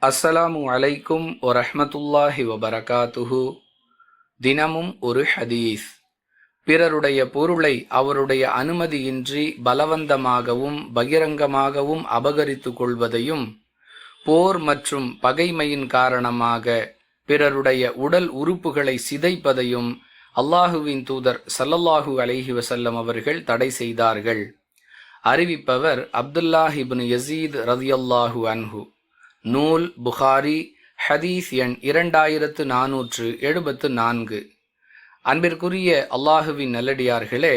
அஸ்ஸலாமு அலைக்கும் வரஹ்மத்துல்லாஹி வபரகாத்துஹு. தினமும் ஒரு ஹதீஸ். பிறருடைய பொருளை அவருடைய அனுமதியின்றி பலவந்தமாகவும் பகிரங்கமாகவும் அபகரித்து கொள்வதையும், போர் மற்றும் பகைமையின் காரணமாக பிறருடைய உடல் உறுப்புகளை சிதைப்பதையும் அல்லாஹுவின் தூதர் ஸல்லல்லாஹு அலைஹி வஸல்லம் அவர்கள் தடை செய்தார்கள். அறிவிப்பவர் அப்துல்லாஹ் இப்னு யஸீத் ரலியல்லாஹு அன்ஹு. நூல் புகாரி, ஹதீஸ் எண் 2474. அன்பிற்குரிய அல்லாஹுவின் நல்லடியார்களே,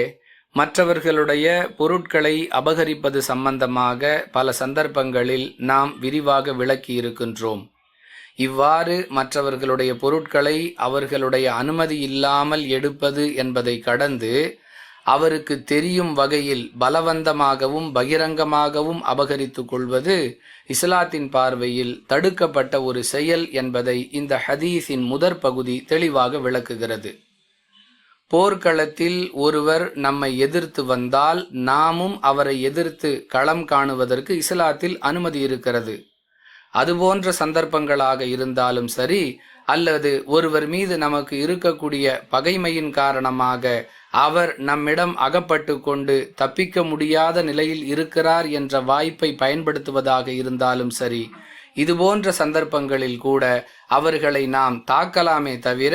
மற்றவர்களுடைய பொருட்களை அபகரிப்பது சம்பந்தமாக பல சந்தர்ப்பங்களில் நாம் விரிவாக விளக்கி இருக்கின்றோம். இவ்வாறு மற்றவர்களுடைய பொருட்களை அவர்களுடைய அனுமதி இல்லாமல் எடுப்பது என்பதை கடந்து அவருக்கு தெரியும் வகையில் பலவந்தமாகவும் பகிரங்கமாகவும் அபகரித்து கொள்வது இஸ்லாத்தின் பார்வையில் தடுக்கப்பட்ட ஒரு செயல் என்பதை இந்த ஹதீஸின் முதற் பகுதி தெளிவாக விளக்குகிறது. போர்க்களத்தில் ஒருவர் நம்மை எதிர்த்து வந்தால் நாமும் அவரை எதிர்த்து களம் காணுவதற்கு இஸ்லாத்தில் அனுமதி இருக்கிறது. அதுபோன்ற சந்தர்ப்பங்களாக இருந்தாலும் சரி, அல்லது ஒருவர் மீது நமக்கு இருக்கக்கூடிய பகைமையின் காரணமாக அவர் நம்மிடம் அகப்பட்டு கொண்டு தப்பிக்க முடியாத நிலையில் இருக்கிறார் என்ற வாய்ப்பை பயன்படுத்துவதாக இருந்தாலும் சரி, இதுபோன்ற சந்தர்ப்பங்களில் கூட அவர்களை நாம் தாக்கலாமே தவிர,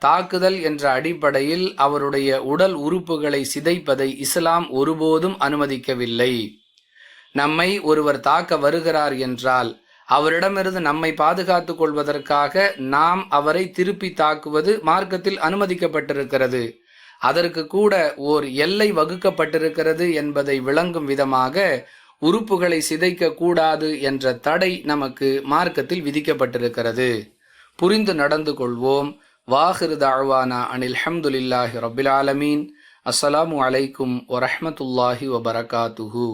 தாக்குதல் என்ற அடிப்படையில் அவருடைய உடல் உறுப்புகளை சிதைப்பதை இஸ்லாம் ஒருபோதும் அனுமதிக்கவில்லை. நம்மை ஒருவர் தாக்க வருகிறார் என்றால் அவரிடமிருந்து நம்மை பாதுகாத்து கொள்வதற்காக நாம் அவரை திருப்பி தாக்குவது மார்க்கத்தில் அனுமதிக்கப்பட்டிருக்கிறது. அதற்கு கூட ஓர் எல்லை வகுக்கப்பட்டிருக்கிறது என்பதை விளங்கும் விதமாக உறுப்புகளை சிதைக்க கூடாது என்ற தடை நமக்கு மார்க்கத்தில் விதிக்கப்பட்டிருக்கிறது. புரிந்து நடந்து கொள்வோம். வாஹிரு தஅவானா அனில் ஹம்துலில்லாஹி ரப்பில் ஆலமீன். அஸ்ஸலாமு அலைக்கும் வரஹ்மத்துல்லாஹி வபரகாத்துஹு.